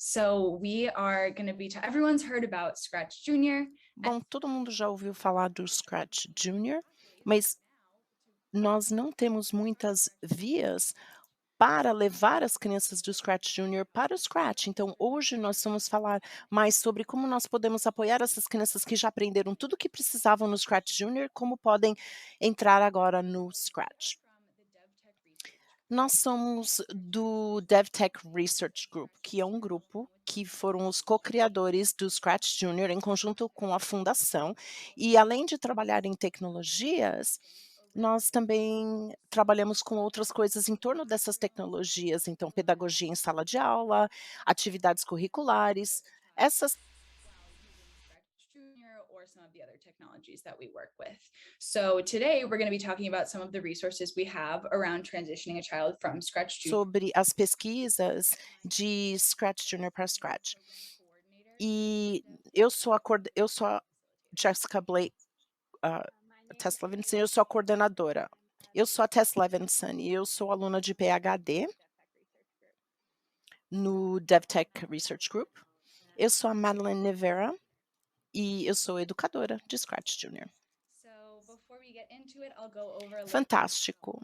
So we are going to be. Everyone's heard about Scratch Junior. Bom, todo mundo já ouviu falar do Scratch Junior, mas nós não temos muitas vias para levar as crianças do Scratch Junior para o Scratch. Então, hoje nós vamos falar mais sobre como nós podemos apoiar essas crianças que já aprenderam tudo o que precisavam no Scratch Junior, como podem entrar agora no Scratch. Nós somos do DevTech Research Group, que é um grupo que foram os co-criadores do Scratch Junior em conjunto com a fundação, e além de trabalhar em tecnologias, nós também trabalhamos com outras coisas em torno dessas tecnologias, então pedagogia em sala de aula, atividades curriculares, essas Scratch Junior or some of the other technologies that we work with. So today we're going to be talking about some of the resources we have around transitioning a child from Scratch Junior. sobre as pesquisas de Scratch Junior para Scratch. E eu sou a Jessica Blake, ah, Tess Levinson, eu sou a coordenadora. Eu sou a Tess Levinson e eu sou aluna de PhD no DevTech Research Group. Eu sou a Madeline Nevera e eu sou educadora de Scratch Junior. So before we get into it, I'll go over a little. Fantástico.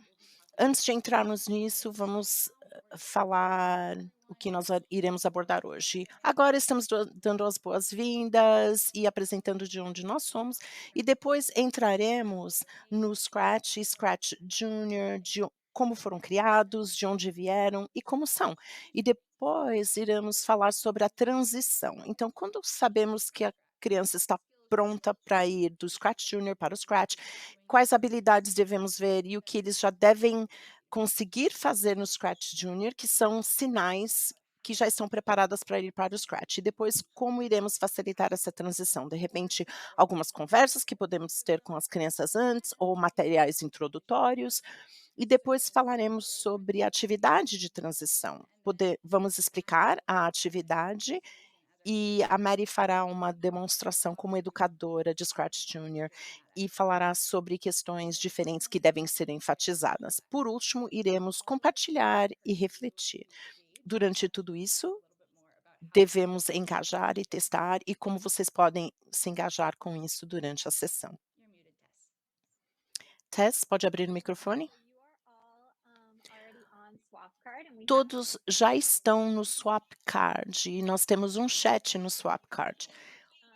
Antes de entrarmos nisso, vamos falar o que nós iremos abordar hoje. Agora estamos dando as boas-vindas e apresentando de onde nós somos, e depois entraremos no Scratch e Scratch Junior, como foram criados, de onde vieram e como são. E depois iremos falar sobre a transição. Então, quando sabemos que a criança está pronta para ir do Scratch Junior para o Scratch, quais habilidades devemos ver e o que eles já devem conseguir fazer no Scratch Junior, que são sinais que já estão preparadas para ir para o Scratch. E depois, como iremos facilitar essa transição? De repente, algumas conversas que podemos ter com as crianças antes, ou materiais introdutórios. E depois falaremos sobre a atividade de transição. Vamos explicar a atividade e a Mary fará uma demonstração como educadora de Scratch Junior e falará sobre questões diferentes que devem ser enfatizadas. Por último, iremos compartilhar e refletir. Durante tudo isso, devemos engajar e testar e como vocês podem se engajar com isso durante a sessão. You're muted, Tess. Tess, pode abrir o microfone? You are all already on Swapcard, and we have Todos já estão no Swapcard e nós temos um chat no Swapcard,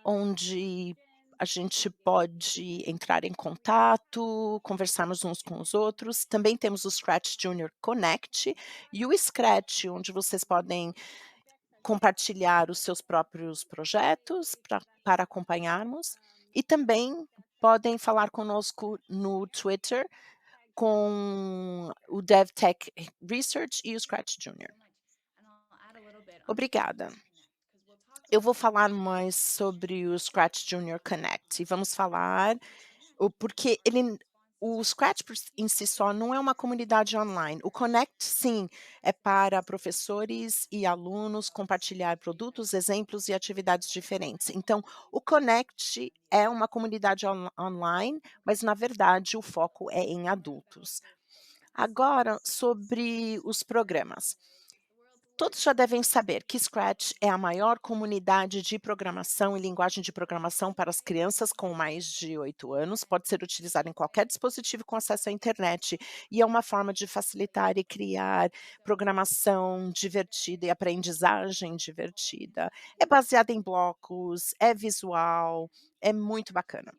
onde a gente pode entrar em contato, conversarmos uns com os outros. Também temos o Scratch Junior Connect e o Scratch, onde vocês podem compartilhar os seus próprios projetos para acompanharmos. E também podem falar conosco no Twitter com o DevTech Research e o Scratch Junior. And I'll add a little bit on Obrigada. because we'll talk Eu vou falar mais sobre o Scratch Junior Connect e vamos falar porque o Scratch em si só não é uma comunidade online. O Connect, sim, é para professores e alunos compartilhar produtos, exemplos e atividades diferentes. Então, o Connect é uma comunidade online, mas na verdade o foco é em adultos. Agora, sobre os programas. Todos já devem saber que Scratch é a maior comunidade de programação e linguagem de programação para as crianças com mais de 8 anos. Pode ser utilizado em qualquer dispositivo com acesso à internet e é uma forma de facilitar e criar programação divertida e aprendizagem divertida. É baseada em blocos, é visual, é muito bacana.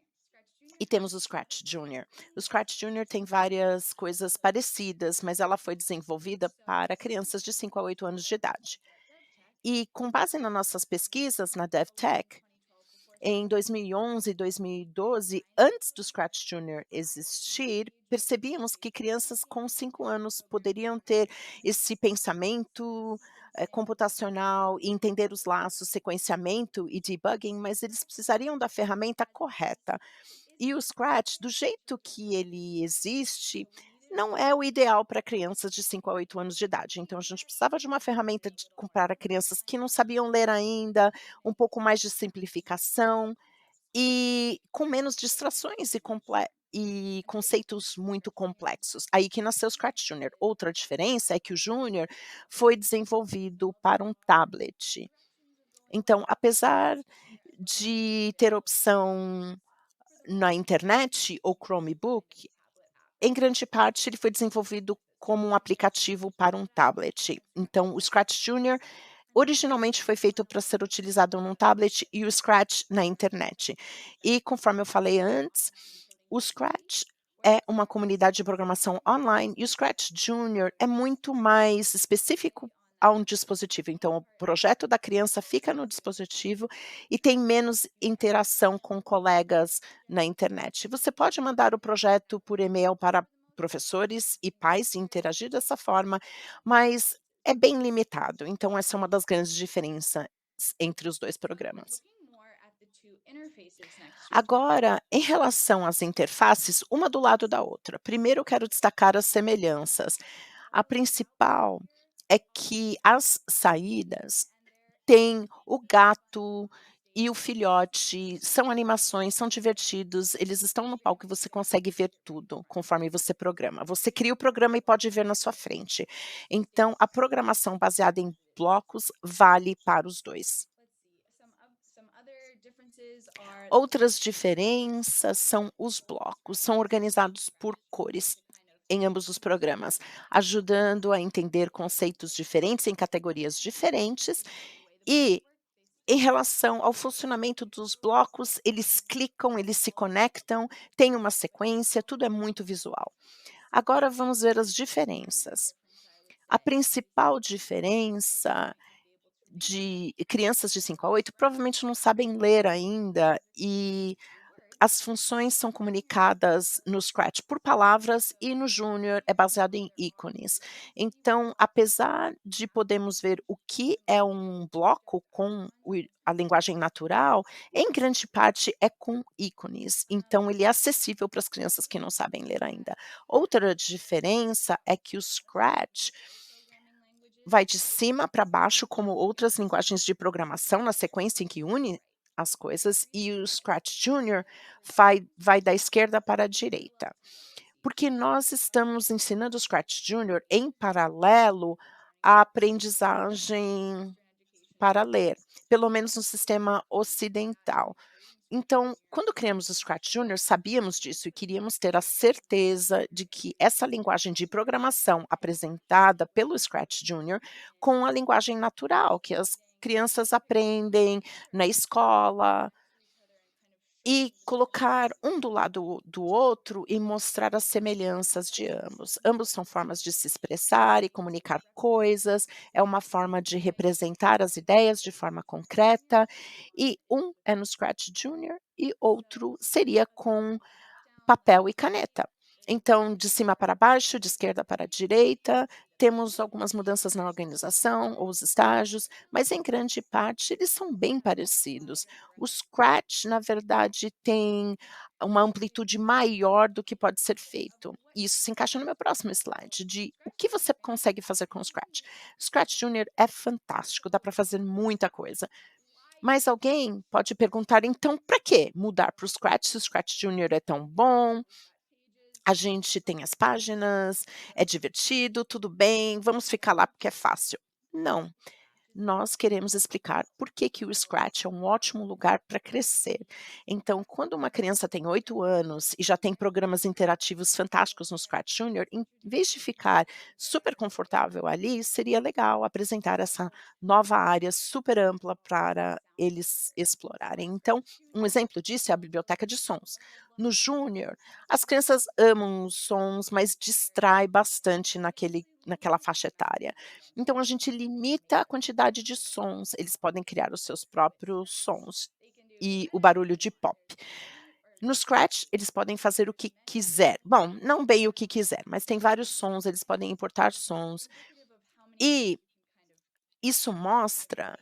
E temos o Scratch Junior. O Scratch Junior tem várias coisas parecidas, mas ela foi desenvolvida para crianças de 5 a 8 anos de idade. E com base nas nossas pesquisas na DevTech, em 2011 e 2012, antes do Scratch Junior existir, percebíamos que crianças com 5 anos poderiam ter esse pensamento computacional e entender os laços, sequenciamento e debugging, mas eles precisariam da ferramenta correta. E o Scratch, do jeito que ele existe, não é o ideal para crianças de 5 a 8 anos de idade. Então a gente precisava de uma ferramenta para crianças que não sabiam ler ainda, um pouco mais de simplificação e com menos distrações e conceitos muito complexos. Aí que nasceu o Scratch Junior. Outra diferença é que o Junior foi desenvolvido para um tablet. Então, apesar de ter opção na internet ou Chromebook, em grande parte ele foi desenvolvido como um aplicativo para um tablet. Então, o Scratch Junior originalmente foi feito para ser utilizado num tablet e o Scratch na internet. E conforme eu falei antes, o Scratch é uma comunidade de programação online e o Scratch Junior é muito mais específico a um dispositivo. Então, o projeto da criança fica no dispositivo e tem menos interação com colegas na internet. Você pode mandar o projeto por e-mail para professores e pais e interagir dessa forma, mas é bem limitado. Então, essa é uma das grandes diferenças entre os 2 programas. Agora, em relação às interfaces, uma do lado da outra. Primeiro eu quero destacar as semelhanças. A principal é que as saídas têm o gato e o filhote, são animações, são divertidos, eles estão no palco e você consegue ver tudo conforme você programa. Você cria o programa e pode ver na sua frente. Então, a programação baseada em blocos vale para os 2. Outras diferenças são os blocos, são organizados por cores em ambos os programas, ajudando a entender conceitos diferentes em categorias diferentes e em relação ao funcionamento dos blocos, eles clicam, eles se conectam, tem uma sequência, tudo é muito visual. Agora vamos ver as diferenças. A principal diferença de crianças de 5 a 8 provavelmente não sabem ler ainda e as funções são comunicadas no Scratch por palavras e no Junior é baseado em ícones. Então, apesar de podemos ver o que é um bloco com a linguagem natural, em grande parte é com ícones. Então, ele é acessível para as crianças que não sabem ler ainda. Outra diferença é que o Scratch vai de cima para baixo, como outras linguagens de programação, na sequência em que une as coisas, e o Scratch Junior vai da esquerda para a direita. Porque nós estamos ensinando o Scratch Junior em paralelo à aprendizagem para ler, pelo menos no sistema ocidental. Então, quando criamos o Scratch Junior, sabíamos disso e queríamos ter a certeza de que essa linguagem de programação apresentada pelo Scratch Junior com a linguagem natural que as crianças aprendem na escola e colocar um do lado do outro e mostrar as semelhanças de ambos. Ambos são formas de se expressar e comunicar coisas, é uma forma de representar as ideias de forma concreta, e um é no Scratch Junior e outro seria com papel e caneta. Então, de cima para baixo, de esquerda para a direita, temos algumas mudanças na organização ou os estágios, mas em grande parte eles são bem parecidos. O Scratch, na verdade, tem uma amplitude maior do que pode ser feito. Isso se encaixa no meu próximo slide, de o que você consegue fazer com o Scratch. O Scratch Junior é fantástico, dá para fazer muita coisa. Mas alguém pode perguntar, então, para que mudar para o Scratch se o Scratch Junior é tão bom? A gente tem as páginas, é divertido, tudo bem, vamos ficar lá porque é fácil. Não, nós queremos explicar por que que o Scratch é um ótimo lugar para crescer. Então, quando uma criança tem 8 anos e já tem programas interativos fantásticos no Scratch Junior, em vez de ficar super confortável ali, seria legal apresentar essa nova área super ampla para eles explorarem. Então, um exemplo disso é a biblioteca de sons. No Júnior, as crianças amam os sons, mas distrai bastante naquela faixa etária. Então a gente limita a quantidade de sons, eles podem criar os seus próprios sons e o barulho de pop. No Scratch, eles podem fazer o que quiser. Bom, não bem o que quiser, mas tem vários sons, eles podem importar sons. E isso mostra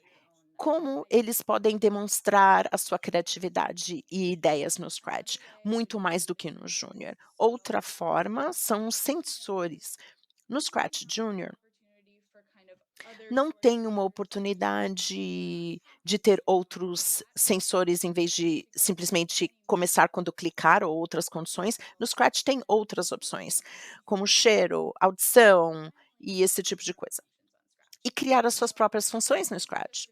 como eles podem demonstrar a sua criatividade e ideias no Scratch, muito mais do que no Junior. Outra forma são os sensores. No Scratch Junior, não tem uma oportunidade de ter outros sensores em vez de simplesmente começar quando clicar ou outras condições. No Scratch tem outras opções, como cheiro, audição e esse tipo de coisa. E criar as suas próprias funções no Scratch.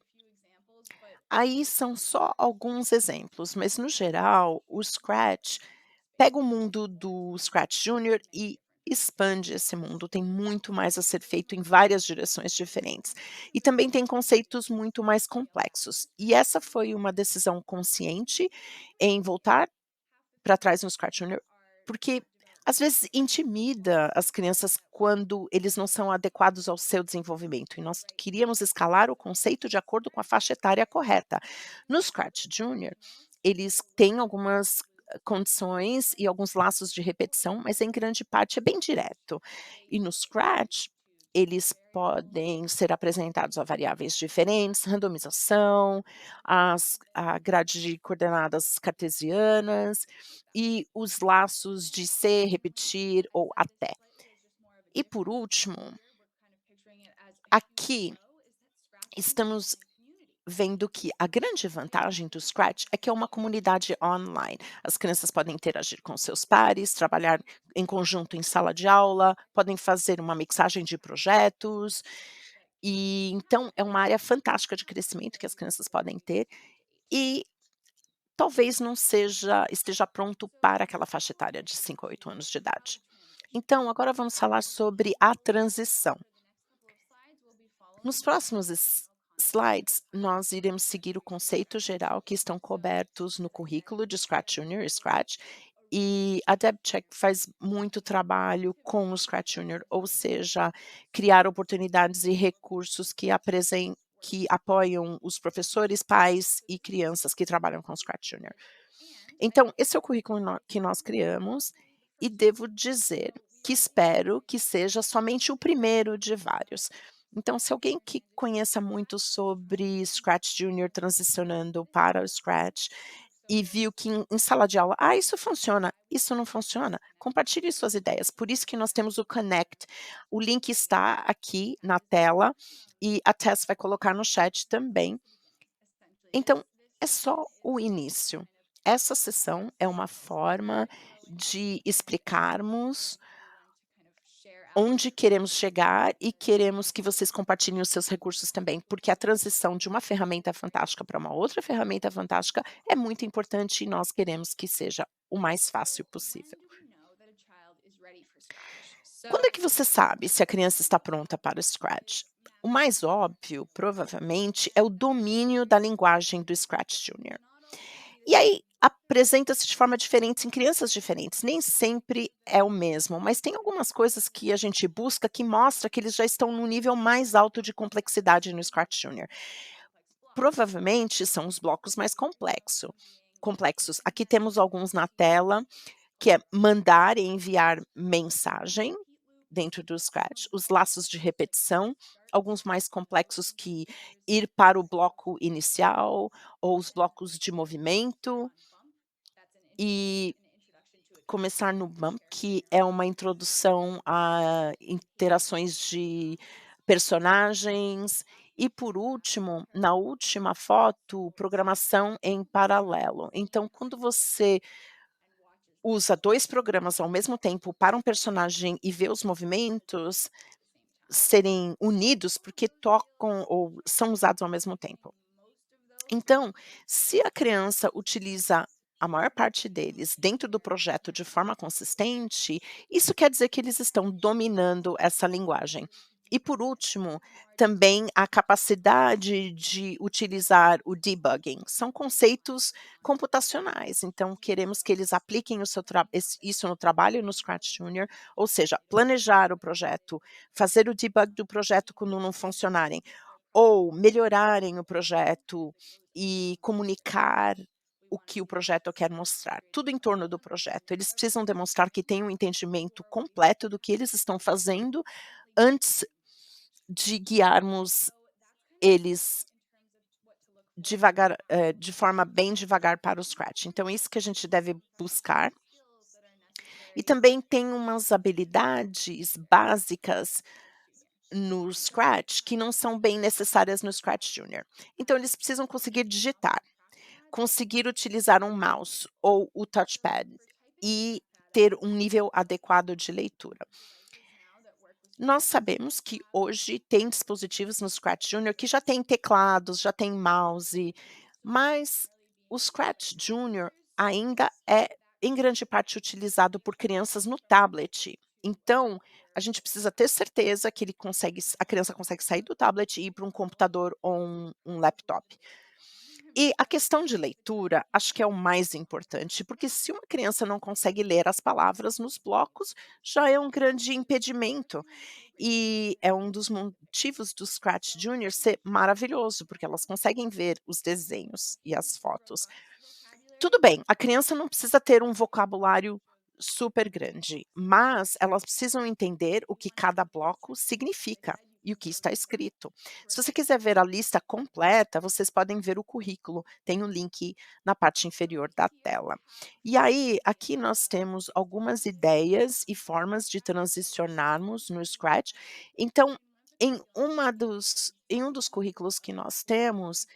Aí são só alguns exemplos, mas no geral, o Scratch pega o mundo do Scratch Junior e expande esse mundo, tem muito mais a ser feito em várias direções diferentes. E também tem conceitos muito mais complexos. E essa foi uma decisão consciente em voltar para trás no Scratch Junior, porque às vezes intimida as crianças quando eles não são adequados ao seu desenvolvimento, e nós queríamos escalar o conceito de acordo com a faixa etária correta. No Scratch Junior, eles têm algumas condições e alguns laços de repetição, mas em grande parte é bem direto. E no Scratch, eles podem ser apresentados a variáveis diferentes, randomização, a grade de coordenadas cartesianas e os laços de ser, repetir ou até. E por último, aqui estamos vendo que a grande vantagem do Scratch é que é uma comunidade online. As crianças podem interagir com seus pares, trabalhar em conjunto em sala de aula, podem fazer uma mixagem de projetos, e então é uma área fantástica de crescimento que as crianças podem ter, e talvez não esteja pronto para aquela faixa etária de 5 a 8 anos de idade. Então, agora vamos falar sobre a transição. Nos próximos slides, nós iremos seguir o conceito geral que estão cobertos no currículo de Scratch Junior e Scratch, e a DebCheck faz muito trabalho com o Scratch Junior, ou seja, criar oportunidades e recursos que apoiam os professores, pais e crianças que trabalham com o Scratch Junior. Então, esse é o currículo que nós criamos, e devo dizer que espero que seja somente o primeiro de vários. Então, se alguém que conheça muito sobre Scratch Junior transicionando para o Scratch e viu que em sala de aula, isso funciona, isso não funciona, compartilhe suas ideias. Por isso que nós temos o Connect. O link está aqui na tela e a Tess vai colocar no chat também. Então, é só o início. Essa sessão é uma forma de explicarmos onde queremos chegar e queremos que vocês compartilhem os seus recursos também, porque a transição de uma ferramenta fantástica para uma outra ferramenta fantástica é muito importante e nós queremos que seja o mais fácil possível. Quando é que você sabe se a criança está pronta para o Scratch? O mais óbvio, provavelmente, é o domínio da linguagem do Scratch Junior. E aí, apresenta-se de forma diferente em crianças diferentes, nem sempre é o mesmo, mas tem algumas coisas que a gente busca que mostra que eles já estão no nível mais alto de complexidade no Scratch Junior. Provavelmente são os blocos mais complexos. Aqui temos alguns na tela, que é mandar e enviar mensagem dentro do Scratch, os laços de repetição, alguns mais complexos que ir para o bloco inicial ou os blocos de movimento, e começar no bump, que é uma introdução a interações de personagens, e por último, na última foto, programação em paralelo. Então, quando você usa 2 programas ao mesmo tempo para um personagem e vê os movimentos serem unidos, porque tocam ou são usados ao mesmo tempo. Então, se a criança utiliza a maior parte deles dentro do projeto de forma consistente, isso quer dizer que eles estão dominando essa linguagem. E por último, também a capacidade de utilizar o debugging. São conceitos computacionais, então queremos que eles apliquem isso no trabalho no Scratch Junior, ou seja, planejar o projeto, fazer o debug do projeto quando não funcionarem, ou melhorarem o projeto e comunicar o que o projeto quer mostrar, tudo em torno do projeto. Eles precisam demonstrar que têm um entendimento completo do que eles estão fazendo antes de guiarmos eles devagar, de forma bem devagar para o Scratch. Então é isso que a gente deve buscar. E também tem umas habilidades básicas no Scratch que não são bem necessárias no Scratch Junior. Então eles precisam conseguir digitar, conseguir utilizar um mouse ou o touchpad e ter um nível adequado de leitura. Nós sabemos que hoje tem dispositivos no Scratch Junior que já tem teclados, já tem mouse, mas o Scratch Junior ainda é, em grande parte, utilizado por crianças no tablet. Então, a gente precisa ter certeza que a criança consegue sair do tablet e ir para um computador ou um laptop. E a questão de leitura, acho que é o mais importante, porque se uma criança não consegue ler as palavras nos blocos, já é um grande impedimento. E é um dos motivos do Scratch Junior ser maravilhoso, porque elas conseguem ver os desenhos e as fotos. Tudo bem, a criança não precisa ter um vocabulário super grande, mas elas precisam entender o que cada bloco significa e o que está escrito. Se você quiser ver a lista completa, vocês podem ver o currículo, tem o link na parte inferior da tela. E aí, aqui nós temos algumas ideias e formas de transicionarmos no Scratch. Então, em um dos currículos que nós temos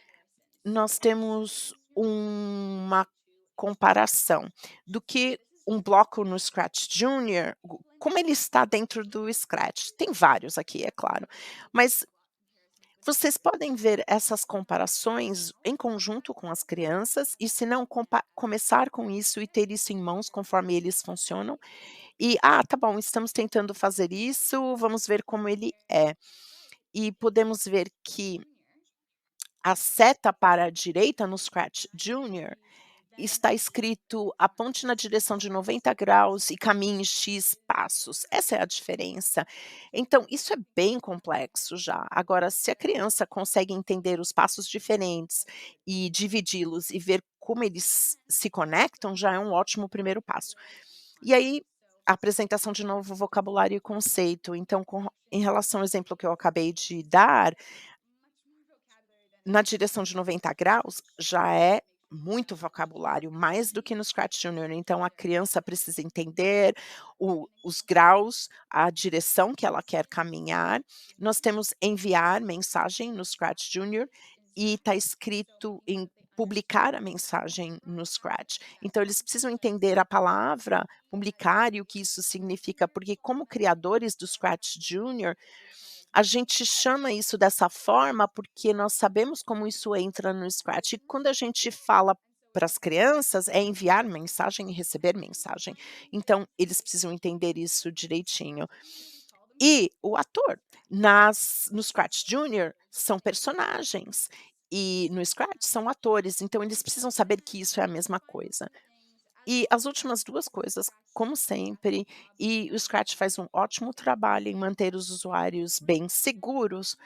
uma comparação do que um bloco no Scratch Junior, como ele está dentro do Scratch. Tem vários aqui, é claro, mas vocês podem ver essas comparações em conjunto com as crianças e se não começar com isso e ter isso em mãos conforme eles funcionam e: "Ah, tá bom, estamos tentando fazer isso, vamos ver como ele é". E podemos ver que a seta para a direita no Scratch Junior está escrito: "Aponte na direção de 90 graus e caminhe X passos". Essa é a diferença. Então, isso é bem complexo já. Agora, se a criança consegue entender os passos diferentes e dividi-los e ver como eles se conectam, já é um ótimo primeiro passo. E aí, a apresentação de novo vocabulário e conceito. Então, em relação ao exemplo que eu acabei de dar, na direção de 90 graus, já é muito vocabulário, mais do que no Scratch Junior, então a criança precisa entender os graus, a direção que ela quer caminhar. Nós temos enviar mensagem no Scratch Junior e está escrito em publicar a mensagem no Scratch. Então eles precisam entender a palavra publicar e o que isso significa, porque como criadores do Scratch Junior, a gente chama isso dessa forma, porque nós sabemos como isso entra no Scratch e quando a gente fala para as crianças, é enviar mensagem e receber mensagem. Então, eles precisam entender isso direitinho. E o ator, no Scratch Junior são personagens, e no Scratch são atores, então eles precisam saber que isso é a mesma coisa. E as últimas 2 coisas, como sempre, e o Scratch faz um ótimo trabalho em manter os usuários bem seguros,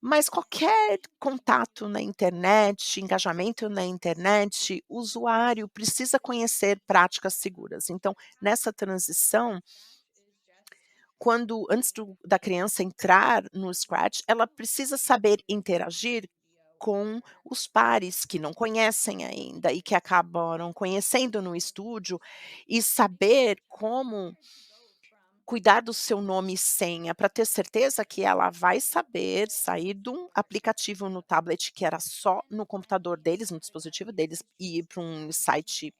mas qualquer contato na internet, engajamento na internet, o usuário precisa conhecer práticas seguras. Então, nessa transição, antes da criança entrar no Scratch, ela precisa saber interagir com os pares que não conhecem ainda e que acabaram conhecendo no estúdio, e saber como cuidar do seu nome e senha para ter certeza que ela vai saber sair de um aplicativo no tablet que era só no computador deles, no dispositivo deles, e ir para um site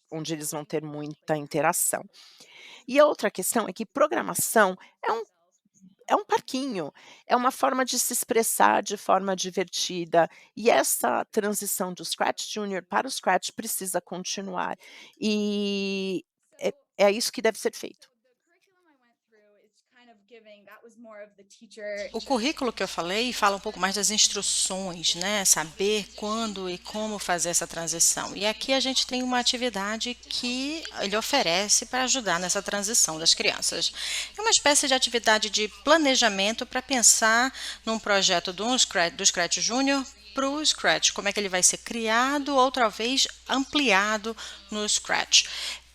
onde eles vão ter muita interação. E a outra questão é que programação é um parquinho, é uma forma de se expressar de forma divertida, e essa transição do Scratch Junior para o Scratch precisa continuar, e é isso que deve ser feito. O currículo que eu falei fala um pouco mais das instruções, né? Saber quando e como fazer essa transição. E aqui a gente tem uma atividade que ele oferece para ajudar nessa transição das crianças. É uma espécie de atividade de planejamento para pensar num projeto do Scratch Junior para o Scratch, como é que ele vai ser criado ou talvez ampliado no Scratch.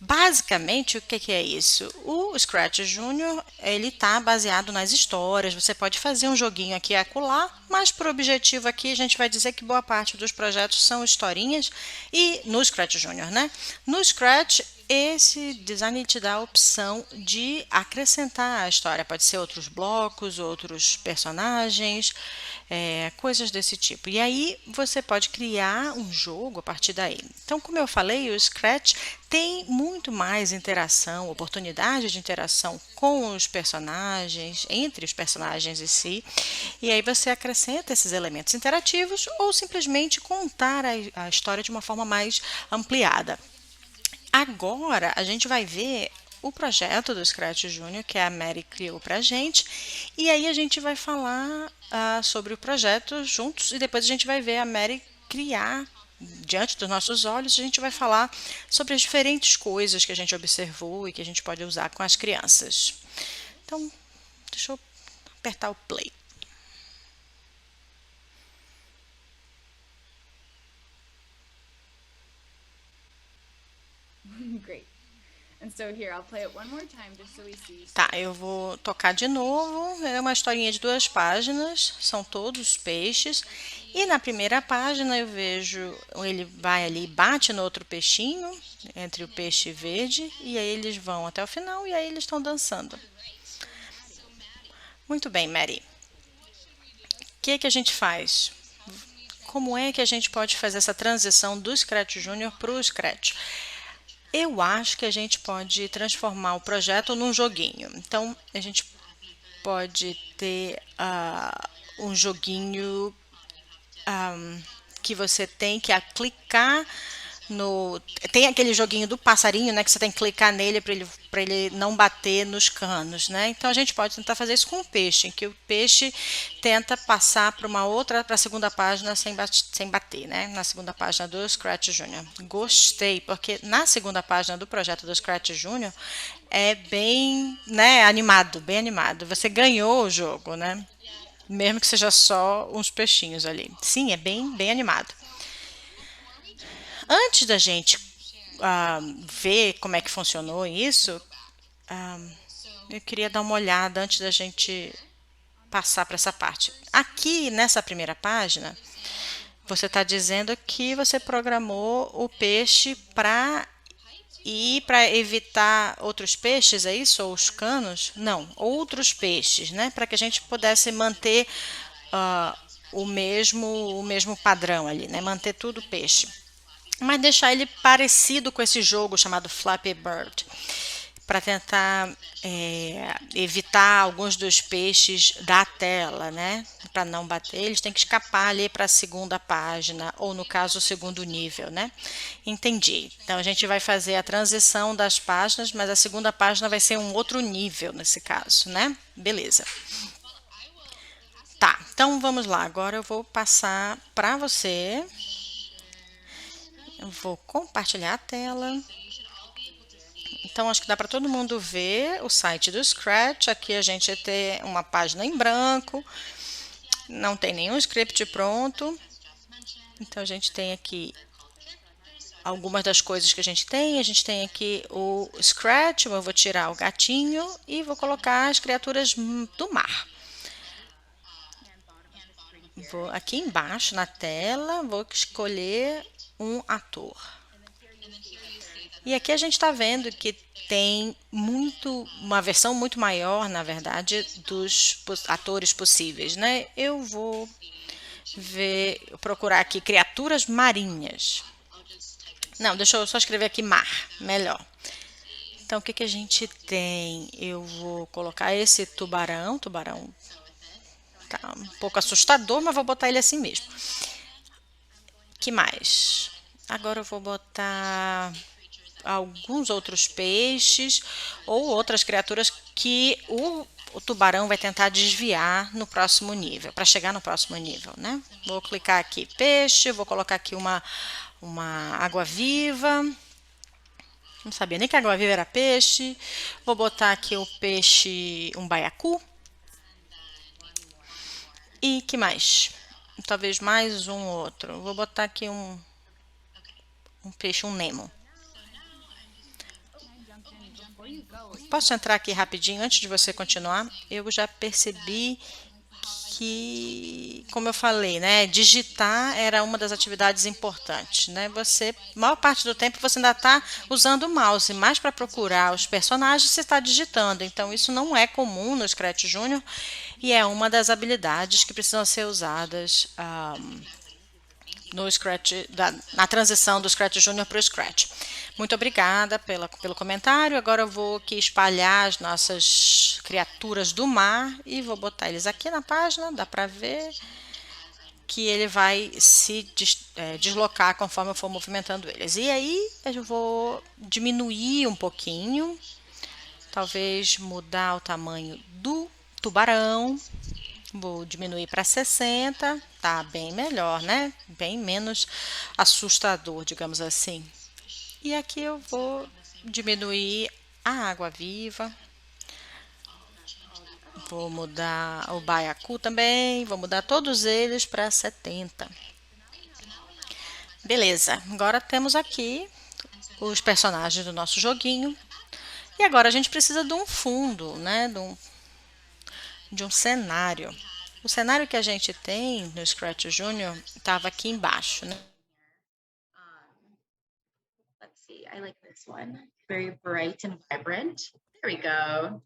Basicamente, o que é isso? O Scratch Junior, ele está baseado nas histórias, você pode fazer um joguinho aqui e acolá, mas por objetivo aqui a gente vai dizer que boa parte dos projetos são historinhas, e no Scratch Junior, né? No Scratch, esse design ele te dá a opção de acrescentar a história. Pode ser outros blocos, outros personagens, coisas desse tipo. E aí você pode criar um jogo a partir daí. Então, como eu falei, o Scratch tem muito mais interação, oportunidade de interação com os personagens, entre os personagens em si. E aí você acrescenta esses elementos interativos ou simplesmente contar a história de uma forma mais ampliada. Agora a gente vai ver o projeto do Scratch Junior que a Mary criou para a gente, e aí a gente vai falar sobre o projeto juntos e depois a gente vai ver a Mary criar diante dos nossos olhos. A gente vai falar sobre as diferentes coisas que a gente observou e que a gente pode usar com as crianças. Então, deixa eu apertar o play. Great. And so here, I'll play it one more time just so we see. Tá, eu vou tocar de novo. É uma historinha de 2 páginas, são todos peixes. E na primeira página eu vejo, ele vai ali, bate no outro peixinho, entre o peixe verde, e aí eles vão até o final e aí eles estão dançando. Muito bem, Mary. O que a gente faz? Como é que a gente pode fazer essa transição do Scratch Junior para o Scratch? Eu acho que a gente pode transformar o projeto num joguinho. Então, a gente pode ter um joguinho que você tem que clicar no... Tem aquele joguinho do passarinho, né, que você tem que clicar nele para ele não bater nos canos, né? Então, a gente pode tentar fazer isso com o peixe, em que o peixe tenta passar para a segunda página sem bater, né? Na segunda página do Scratch Junior. Gostei, porque na segunda página do projeto do Scratch Junior é bem, né, animado, bem animado. Você ganhou o jogo, né? Mesmo que seja só uns peixinhos ali. Sim, é bem animado. Antes da gente ver como é que funcionou isso, eu queria dar uma olhada antes da gente passar para essa parte. Aqui, nessa primeira página, você está dizendo que você programou o peixe para evitar outros peixes, é isso? Ou os canos? Não, outros peixes, né? Para que a gente pudesse manter o mesmo padrão ali, né? Manter tudo peixe. Mas deixar ele parecido com esse jogo chamado Flappy Bird, para tentar evitar alguns dos peixes da tela, né? Para não bater, eles têm que escapar ali para a segunda página, ou no caso, o segundo nível, né? Entendi. Então, a gente vai fazer a transição das páginas, mas a segunda página vai ser um outro nível nesse caso, né? Beleza. Tá, então vamos lá. Agora eu vou passar para você. Eu vou compartilhar a tela. Então, acho que dá para todo mundo ver o site do Scratch. Aqui a gente tem uma página em branco. Não tem nenhum script pronto. Então, a gente tem aqui algumas das coisas que a gente tem. A gente tem aqui o Scratch. Eu vou tirar o gatinho e vou colocar as criaturas do mar. Vou aqui embaixo na tela, vou escolher um ator. E aqui a gente está vendo que tem uma versão muito maior, na verdade, dos atores possíveis, né? Eu vou procurar aqui criaturas marinhas. Não, deixa eu só escrever aqui mar, melhor. Então, o que a gente tem? Eu vou colocar esse tubarão. Tubarão tá um pouco assustador, mas vou botar ele assim mesmo. Que mais? Agora eu vou botar alguns outros peixes ou outras criaturas que o tubarão vai tentar desviar no próximo nível, para chegar no próximo nível, né? Vou clicar aqui peixe, vou colocar aqui uma água-viva. Não sabia nem que água-viva era peixe. Vou botar aqui o peixe, um baiacu. E que mais? Talvez mais um outro. Vou botar aqui um peixe, um Nemo. Posso entrar aqui rapidinho antes de você continuar? Eu já percebi que, como eu falei, né, digitar era uma das atividades importantes, né? Você, maior parte do tempo você ainda está usando o mouse, mas para procurar os personagens você está digitando. Então isso não é comum no Scratch Junior e é uma das habilidades que precisam ser usadas no Scratch, na transição do Scratch Junior para o Scratch. Muito obrigada pelo comentário. Agora eu vou aqui espalhar as nossas criaturas do mar e vou botar eles aqui na página. Dá para ver que ele vai se deslocar conforme eu for movimentando eles. E aí eu vou diminuir um pouquinho, talvez mudar o tamanho do tubarão. Vou diminuir para 60, tá bem melhor, né? Bem menos assustador, digamos assim. E aqui eu vou diminuir a água-viva. Vou mudar o baiacu também, vou mudar todos eles para 70. Beleza, agora temos aqui os personagens do nosso joguinho. E agora a gente precisa de um fundo, né? De um cenário. O cenário que a gente tem no Scratch Junior estava aqui embaixo, né? Let's see, I like this one. Very bright and vibrant. There we go.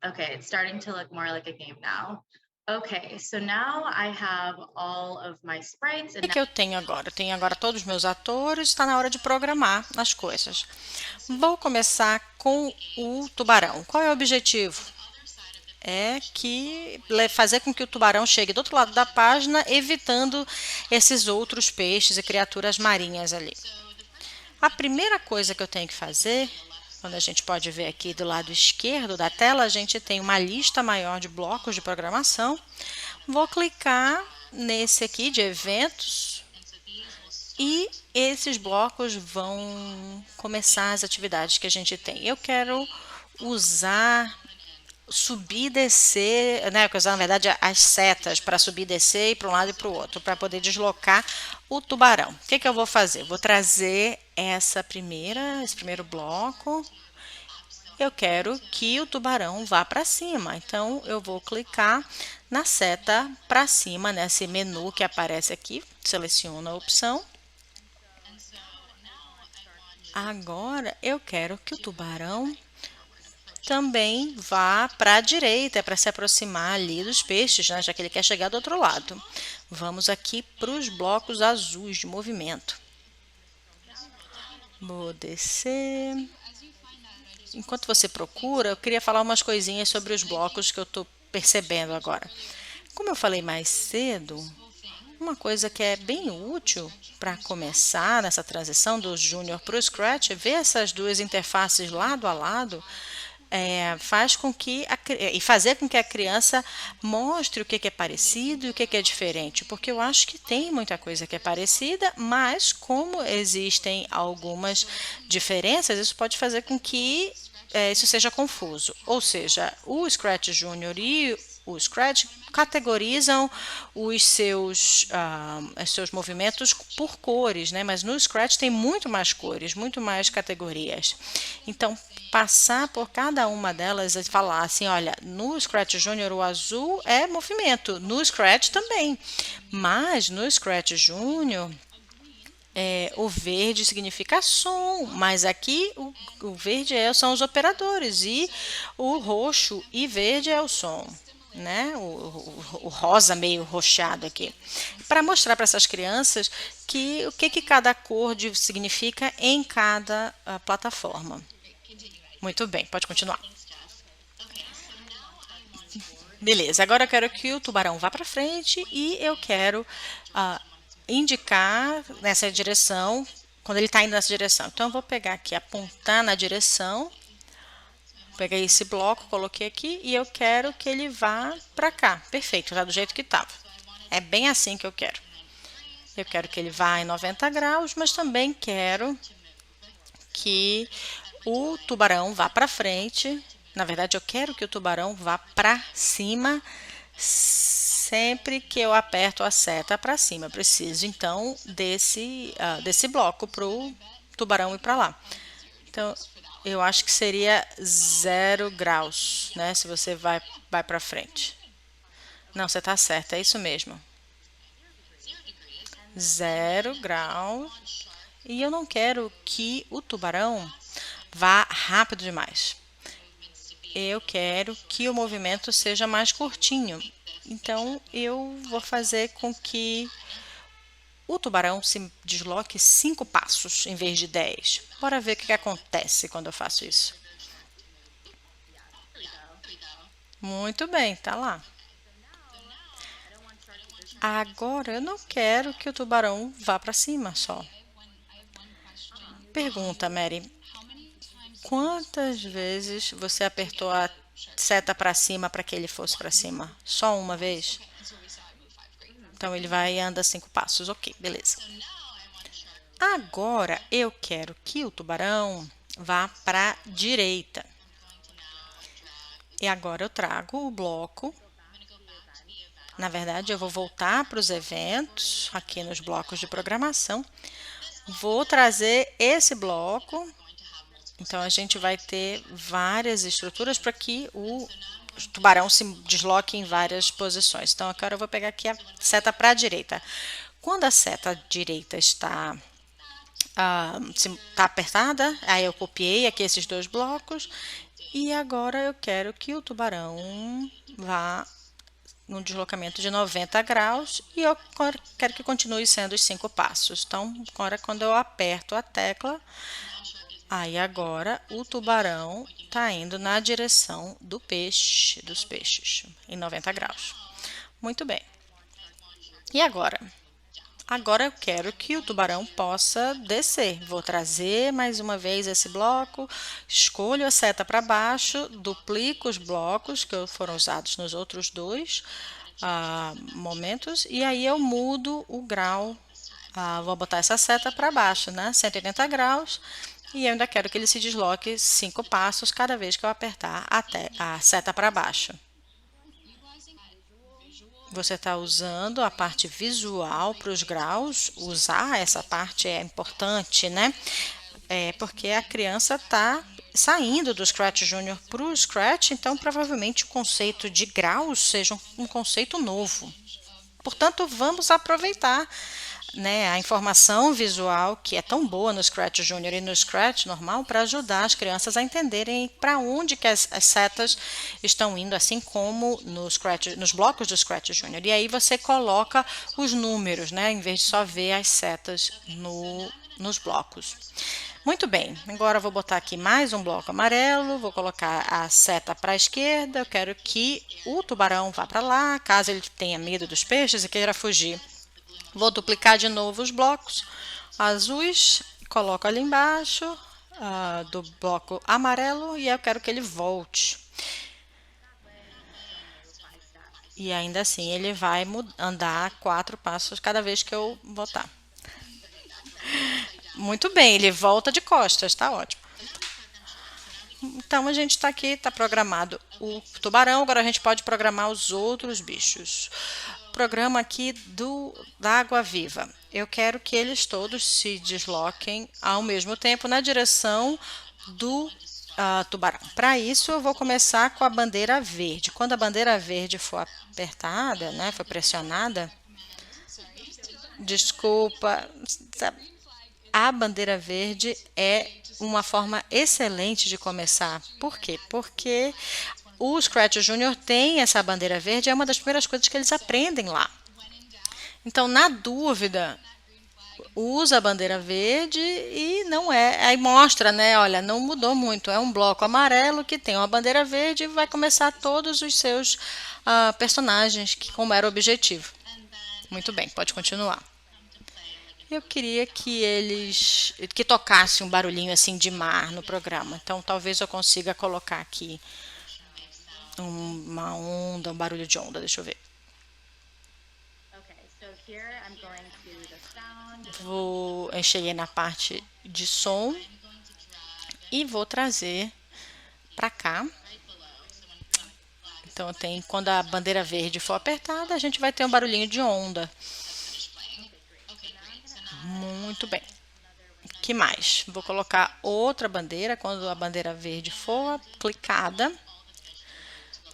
Okay, it's starting to look more like a game now. Okay, so now I have all of my sprites. O que eu tenho agora? Eu tenho agora todos os meus atores, está na hora de programar as coisas. Vou começar com o tubarão. Qual é o objetivo? É fazer com que o tubarão chegue do outro lado da página, evitando esses outros peixes e criaturas marinhas ali. A primeira coisa que eu tenho que fazer, quando a gente pode ver aqui do lado esquerdo da tela, a gente tem uma lista maior de blocos de programação. Vou clicar nesse aqui de eventos e esses blocos vão começar as atividades que a gente tem. Eu quero subir e descer, né? Usar, na verdade, as setas para subir e descer e para um lado e para o outro, para poder deslocar o tubarão. O que eu vou fazer? Vou trazer esse primeiro bloco. Eu quero que o tubarão vá para cima. Então, eu vou clicar na seta para cima, nesse menu que aparece aqui. Seleciono a opção. Agora, eu quero que o tubarão também vá para a direita, para se aproximar ali dos peixes, né, já que ele quer chegar do outro lado. Vamos aqui para os blocos azuis de movimento. Vou descer. Enquanto você procura, eu queria falar umas coisinhas sobre os blocos que eu estou percebendo agora. Como eu falei mais cedo, uma coisa que é bem útil para começar nessa transição do Junior para o Scratch é ver essas duas interfaces lado a lado. Faz com que fazer com que a criança mostre o que é parecido e o que é diferente, porque eu acho que tem muita coisa que é parecida, mas como existem algumas diferenças, isso pode fazer com que isso seja confuso. Ou seja, o Scratch Junior e o Scratch categorizam os seus movimentos por cores, né? Mas no Scratch tem muito mais cores, muito mais categorias. Então, passar por cada uma delas e falar assim, olha, no Scratch Junior o azul é movimento, no Scratch também, mas no Scratch Junior o verde significa som, mas aqui o verde são os operadores e o roxo e verde é o som, né? O rosa meio roxado aqui, para mostrar para essas crianças o que cada cor significa em cada plataforma. Muito bem, pode continuar. Beleza, agora eu quero que o tubarão vá para frente e eu quero indicar nessa direção, quando ele está indo nessa direção. Então, eu vou pegar aqui, apontar na direção, peguei esse bloco, coloquei aqui e eu quero que ele vá para cá. Perfeito, está do jeito que estava. É bem assim que eu quero. Eu quero que ele vá em 90 graus, mas também quero que o tubarão vá para frente. Na verdade, eu quero que o tubarão vá para cima sempre que eu aperto a seta para cima. Eu preciso, então, desse bloco para o tubarão ir para lá. Então, eu acho que seria 0 graus, né? Se você vai para frente. Não, você está certa, é isso mesmo. 0 graus. E eu não quero que o tubarão vá rápido demais. Eu quero que o movimento seja mais curtinho. Então, eu vou fazer com que o tubarão se desloque 5 passos em vez de 10. Bora ver o que acontece quando eu faço isso. Muito bem, tá lá. Agora eu não quero que o tubarão vá para cima só. Pergunta, Mary. Quantas vezes você apertou a seta para cima para que ele fosse para cima? Só uma vez? Então ele vai e anda 5 passos. Ok, beleza. Agora eu quero que o tubarão vá para a direita. E agora eu trago o bloco. Na verdade, eu vou voltar para os eventos, aqui nos blocos de programação. Vou trazer esse bloco. Então, a gente vai ter várias estruturas para que o tubarão se desloque em várias posições. Então, agora eu vou pegar aqui a seta para a direita. Quando a seta direita está apertada, aí eu copiei aqui esses 2 blocos. E agora eu quero que o tubarão vá num deslocamento de 90 graus e eu quero que continue sendo os 5 passos. Então, agora quando eu aperto a tecla, aí agora o tubarão está indo na direção do peixe, dos peixes, em 90 graus. Muito bem. E agora? Agora eu quero que o tubarão possa descer. Vou trazer mais uma vez esse bloco, escolho a seta para baixo, duplico os blocos que foram usados nos outros 2 momentos e aí eu mudo o grau. Vou botar essa seta para baixo, né? 180 graus. E eu ainda quero que ele se desloque 5 passos cada vez que eu apertar a seta para baixo. Você está usando a parte visual para os graus. Usar essa parte é importante, né? Porque a criança está saindo do Scratch Junior para o Scratch, então provavelmente o conceito de graus seja um conceito novo. Portanto, vamos aproveitar, né, a informação visual que é tão boa no Scratch Junior e no Scratch normal para ajudar as crianças a entenderem para onde que as setas estão indo, assim como nos blocos do Scratch Junior. E aí você coloca os números, né, em vez de só ver as setas nos blocos. Muito bem, agora eu vou botar aqui mais um bloco amarelo, vou colocar a seta para a esquerda, eu quero que o tubarão vá para lá, caso ele tenha medo dos peixes e queira fugir. Vou duplicar de novo os blocos azuis, coloco ali embaixo do bloco amarelo e eu quero que ele volte. E ainda assim ele vai andar 4 passos cada vez que eu botar. Muito bem, ele volta de costas, tá ótimo. Então a gente está aqui, está programado o tubarão, agora a gente pode programar os outros bichos. Programa aqui da água-viva. Eu quero que eles todos se desloquem ao mesmo tempo na direção do tubarão. Para isso, eu vou começar com a bandeira verde. Quando a bandeira verde for apertada, né, for pressionada, desculpa, a bandeira verde é uma forma excelente de começar. Por quê? Porque o Scratch Junior tem essa bandeira verde, é uma das primeiras coisas que eles aprendem lá. Então, na dúvida, usa a bandeira verde e não é. Aí mostra, né? Olha, não mudou muito. É um bloco amarelo que tem uma bandeira verde e vai começar todos os seus personagens, como era o objetivo. Muito bem, pode continuar. Eu queria que tocasse um barulhinho assim de mar no programa. Então, talvez eu consiga colocar aqui uma onda, um barulho de onda. Deixa eu ver. Cheguei na parte de som e vou trazer para cá. Então, quando a bandeira verde for apertada, a gente vai ter um barulhinho de onda. Muito bem. Que mais? Vou colocar outra bandeira. Quando a bandeira verde for clicada,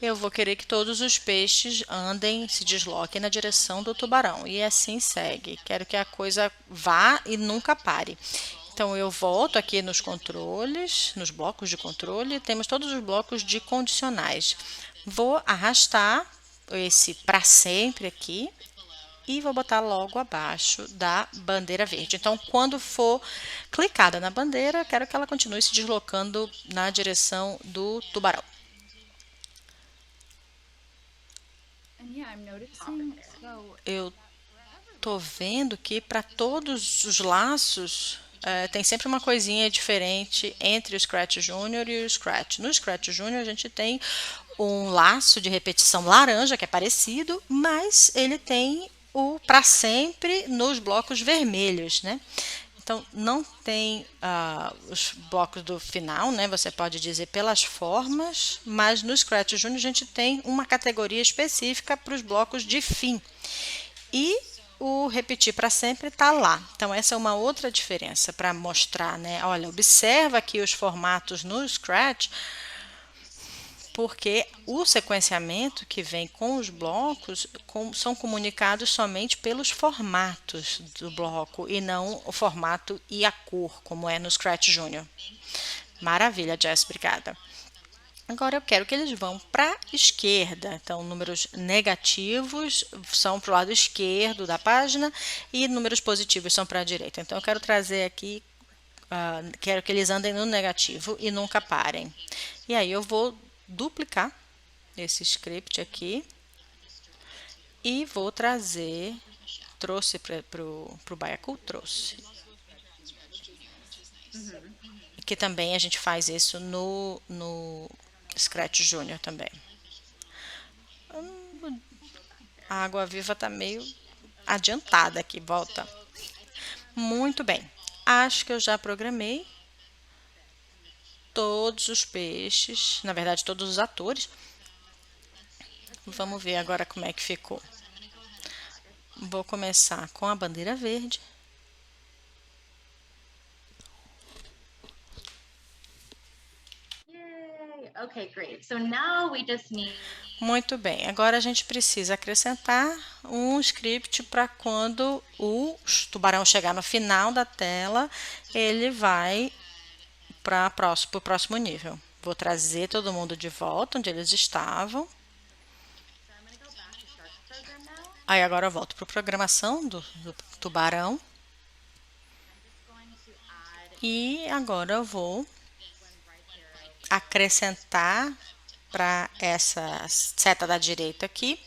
eu vou querer que todos os peixes andem, se desloquem na direção do tubarão. E assim segue. Quero que a coisa vá e nunca pare. Então, eu volto aqui nos controles, nos blocos de controle, temos todos os blocos de condicionais. Vou arrastar esse para sempre aqui e vou botar logo abaixo da bandeira verde. Então, quando for clicada na bandeira, quero que ela continue se deslocando na direção do tubarão. And yeah, I'm noticing. So Eu tô vendo que para todos os laços tem sempre uma coisinha diferente entre o Scratch Junior e o Scratch. No Scratch Junior a gente tem um laço de repetição laranja que é parecido, mas ele tem o para sempre nos blocos vermelhos, né? Então não tem os blocos do final, né? Você pode dizer pelas formas, mas no Scratch Junior a gente tem uma categoria específica para os blocos de fim. E o repetir para sempre está lá. Então, essa é uma outra diferença para mostrar, né? Olha, observa aqui os formatos no Scratch, porque o sequenciamento que vem com os blocos são comunicados somente pelos formatos do bloco e não o formato e a cor, como é no Scratch Junior. Maravilha, Jess, obrigada. Agora eu quero que eles vão para a esquerda. Então, números negativos são para o lado esquerdo da página e números positivos são para a direita. Então, eu quero trazer aqui, quero que eles andem no negativo e nunca parem. E aí eu vou duplicar esse script aqui e vou trazer, trouxe para o Baiacu, trouxe. Que também a gente faz isso no Scratch Junior também. A água viva está meio adiantada aqui, volta. Muito bem. Acho que eu já programei todos os peixes, na verdade todos os atores. Vamos ver agora como é que ficou. Vou começar com a bandeira verde. Yay. Okay, great. So now we just need Muito bem, agora a gente precisa acrescentar um script para quando o tubarão chegar no final da tela, ele vai para o próximo nível. Vou trazer todo mundo de volta onde eles estavam. Aí agora eu volto para a programação do tubarão. E agora eu vou acrescentar para essa seta da direita aqui.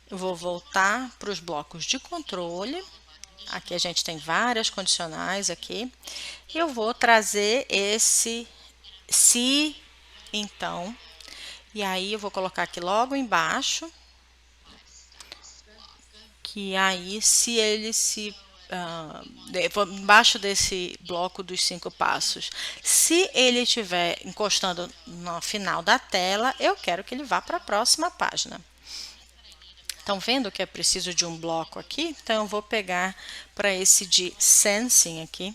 Eu vou voltar para os blocos de controle. Aqui a gente tem várias condicionais aqui. Eu vou trazer esse se, então. E aí eu vou colocar aqui logo embaixo. Que aí se ele se embaixo desse bloco dos 5 passos, se ele estiver encostando no final da tela, eu quero que ele vá para a próxima página. Estão vendo que é preciso de um bloco aqui? Então, eu vou pegar para esse de Sensing aqui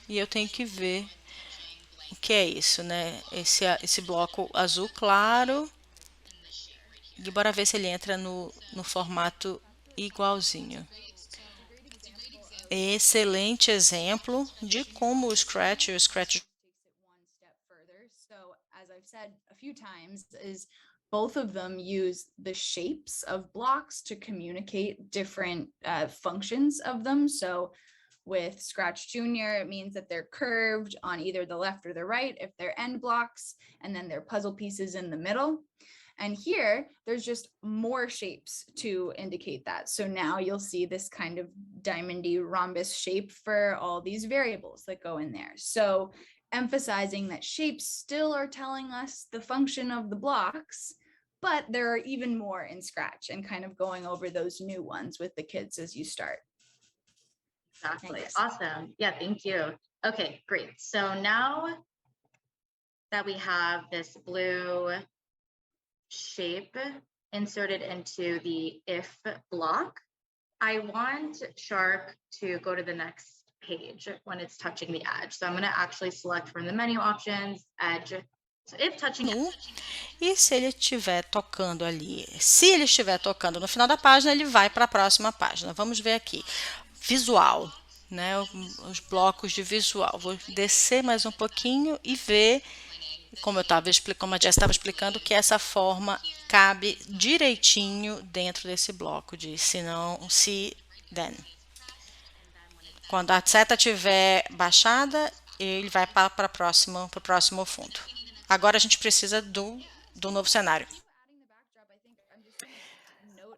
e eu tenho que ver o que é isso, né? Esse bloco azul claro. E bora ver se ele entra no formato igualzinho. Excelente exemplo de como o Scratch e o Scratch takes it one step further. So, as I've said a few times, is both of them use the shapes of blocks to communicate different functions of them. So, with Scratch Junior, it means that they're curved on either the left or the right if they're end blocks, and then they're puzzle pieces in the middle. And here, there's just more shapes to indicate that. So now you'll see this kind of diamondy rhombus shape for all these variables that go in there. So emphasizing that shapes still are telling us the function of the blocks, but there are even more in Scratch, and kind of going over those new ones with the kids as you start. Exactly. Thanks. Awesome. Yeah, thank you. Okay, great. So now that we have this blue shape inserted into the if block, I want Shark to go to the next page when it's touching the edge. So I'm going to actually select from the menu options, edge So if touching menu, e se ele estiver tocando ali, se ele estiver tocando no final da página, ele vai para a próxima página. Vamos ver aqui. Visual, né? Os blocos de visual. Vou descer mais um pouquinho e ver, como como a Jess estava explicando, que essa forma cabe direitinho dentro desse bloco de se não, se, then. Quando a seta estiver baixada, ele vai para o próximo fundo. Agora a gente precisa do novo cenário.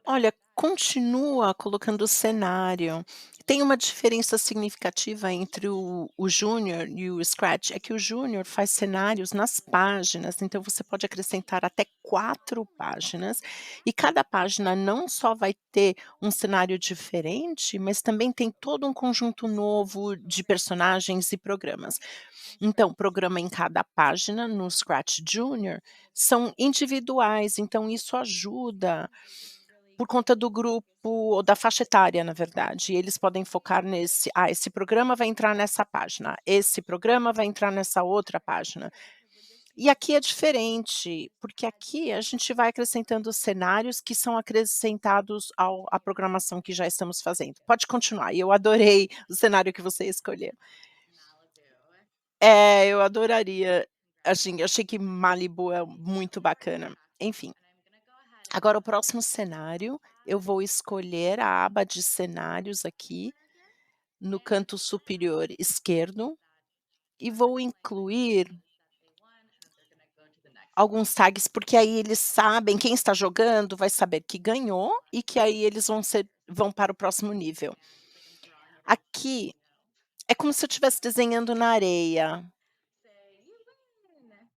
Olha, continua colocando o cenário. Tem uma diferença significativa entre o Júnior e o Scratch, é que o Júnior faz cenários nas páginas, então você pode acrescentar até 4 páginas, e cada página não só vai ter um cenário diferente, mas também tem todo um conjunto novo de personagens e programas. Então, programa em cada página no Scratch Junior são individuais, então isso ajuda por conta do grupo ou da faixa etária, na verdade, e eles podem focar nesse: "Ah, esse programa vai entrar nessa página, esse programa vai entrar nessa outra página". E aqui é diferente, porque aqui a gente vai acrescentando cenários que são acrescentados à programação que já estamos fazendo. Pode continuar, e eu adorei o cenário que você escolheu. Malibu. É, eu adoraria, assim, eu achei que Malibu é muito bacana. Enfim, And I'm gonna go ahead agora o próximo cenário, eu vou escolher a aba de cenários aqui, no canto superior esquerdo, e vou incluir alguns tags, porque aí eles sabem, quem está jogando vai saber que ganhou e que aí eles vão para o próximo nível. Aqui é como se eu estivesse desenhando na areia. say you win.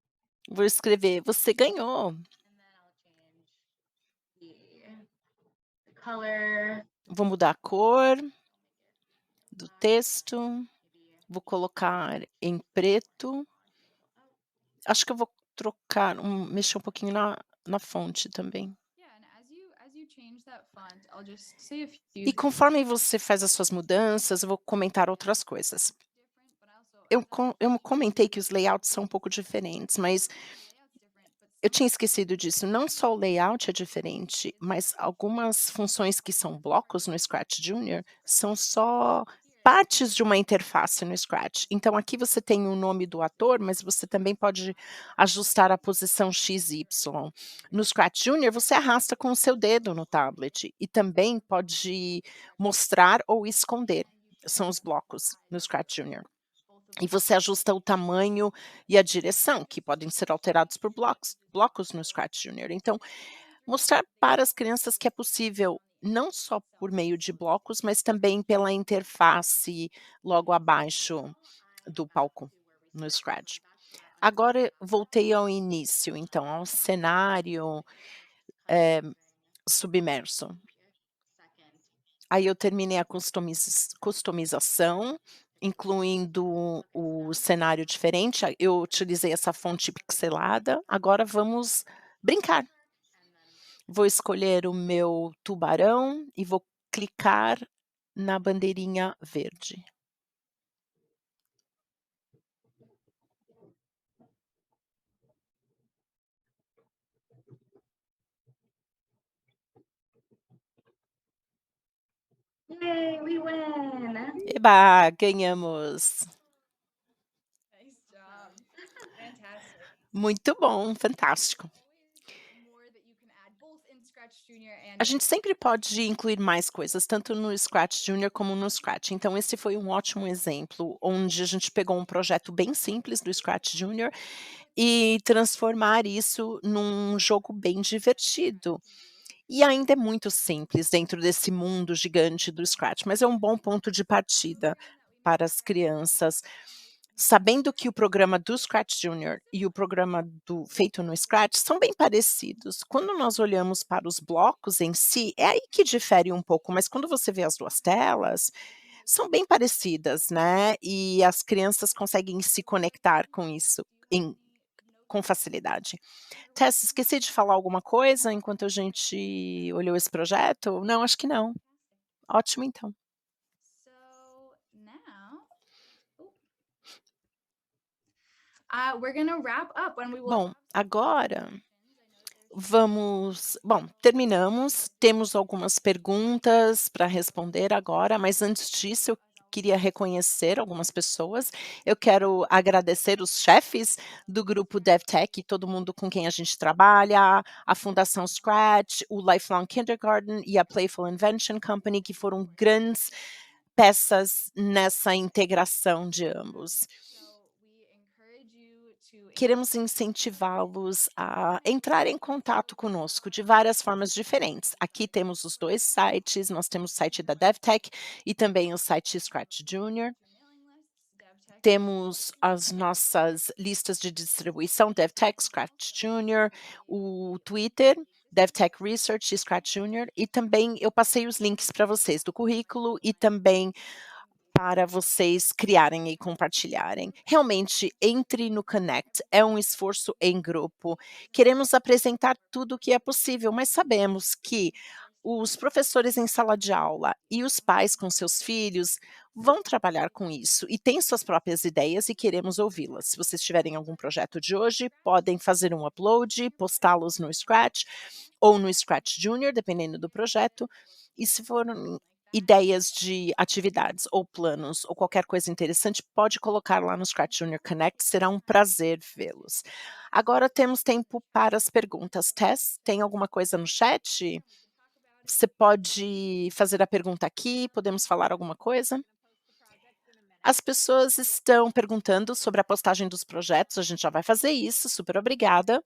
Vou escrever: "Você ganhou". And then I'll change the color. Vou mudar a cor do texto, Maybe vou colocar em preto. Acho que eu vou trocar mexer um pouquinho na fonte também. Yeah, and as you change that font, I'll just say a few E conforme você faz as suas mudanças, eu vou comentar outras coisas. different, but also Eu comentei que os layouts são um pouco diferentes, mas layout's different, but eu tinha esquecido disso. Não só o layout é diferente, mas algumas funções que são blocos no Scratch Junior são só partes de uma interface no Scratch. Então aqui você tem o nome do ator, mas você também pode ajustar a posição X, Y. No Scratch Junior você arrasta com o seu dedo no tablet e também pode mostrar ou esconder. São os blocos no Scratch Junior. E você ajusta o tamanho e a direção, que podem ser alterados por blocos no Scratch Junior. Então, mostrar para as crianças que é possível, não só por meio de blocos, mas também pela interface logo abaixo do palco no Scratch. Agora voltei ao início, então, ao cenário, submerso. second. Aí eu terminei a customização, incluindo o cenário diferente, eu utilizei essa fonte pixelada, agora vamos brincar. Vou escolher o meu tubarão e vou clicar na bandeirinha verde. Yay, we win. Eba, ganhamos. nice job. Fantastic. Muito bom, fantástico. Always more that you can add both in Scratch Junior and A gente sempre pode incluir mais coisas, tanto no Scratch Junior como no Scratch. Então esse foi um ótimo exemplo, onde a gente pegou um projeto bem simples do Scratch Junior e transformar isso num jogo bem divertido. E ainda é muito simples dentro desse mundo gigante do Scratch, mas é um bom ponto de partida para as crianças. Sabendo que o programa do Scratch Junior e o programa feito no Scratch são bem parecidos. Quando nós olhamos para os blocos em si, é aí que difere um pouco, mas quando você vê as 2 telas, são bem parecidas, né, e as crianças conseguem se conectar com isso com facilidade. Tess, esqueci de falar alguma coisa enquanto a gente olhou esse projeto? Não, acho que não. Ótimo então. so now We're gonna wrap up when we will Bom, agora terminamos. Temos algumas perguntas para responder agora, mas antes disso eu queria reconhecer algumas pessoas. Eu quero agradecer os chefes do grupo DevTech, todo mundo com quem a gente trabalha, a Fundação Scratch, o Lifelong Kindergarten e a Playful Invention Company, que foram grandes peças nessa integração de ambos. Queremos incentivá-los a entrar em contato conosco de várias formas diferentes. Aqui temos os 2 sites, nós temos o site da DevTech e também o site Scratch Junior. Temos as nossas listas de distribuição, DevTech, Scratch Junior, o Twitter, DevTech Research e Scratch Junior, e também eu passei os links para vocês do currículo e também para vocês criarem e compartilharem. Realmente, entre no Connect, é um esforço em grupo. Queremos apresentar tudo o que é possível, mas sabemos que os professores em sala de aula e os pais com seus filhos vão trabalhar com isso e têm suas próprias ideias e queremos ouvi-las. Se vocês tiverem algum projeto de hoje, podem fazer um upload, postá-los no Scratch ou no Scratch Junior, dependendo do projeto. E se forem ideias de atividades ou planos ou qualquer coisa interessante, pode colocar lá no Scratch Junior Connect, será um prazer vê-los. Agora temos tempo para as perguntas. Tess, tem alguma coisa no chat? Você pode fazer a pergunta aqui, podemos falar alguma coisa? As pessoas estão perguntando sobre a postagem dos projetos, a gente já vai fazer isso, super obrigada.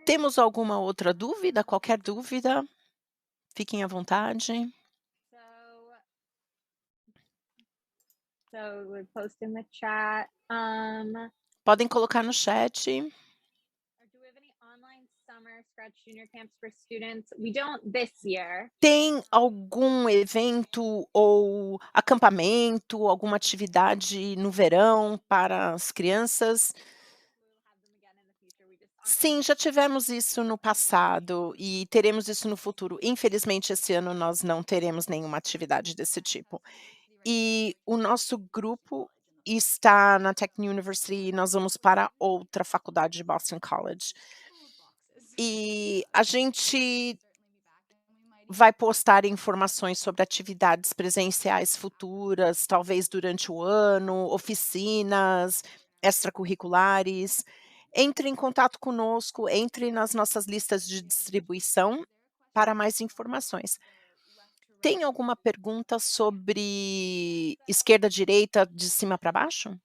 Temos alguma outra dúvida? Qualquer dúvida? Fiquem à vontade. So we post in the chat. Podem colocar no chat. Do we have any online summer Scratch Junior camps for students? We don't this year. Tem algum evento ou acampamento, alguma atividade no verão para as crianças? Sim, já tivemos isso no passado e teremos isso no futuro. Infelizmente, esse ano nós não teremos nenhuma atividade desse tipo. E o nosso grupo está na Tech University e nós vamos para outra faculdade de Boston College. E a gente vai postar informações sobre atividades presenciais futuras, talvez durante o ano, oficinas extracurriculares. Entre em contato conosco, entre nas nossas listas de distribuição para mais informações. Tem alguma pergunta sobre esquerda, direita, de cima para baixo?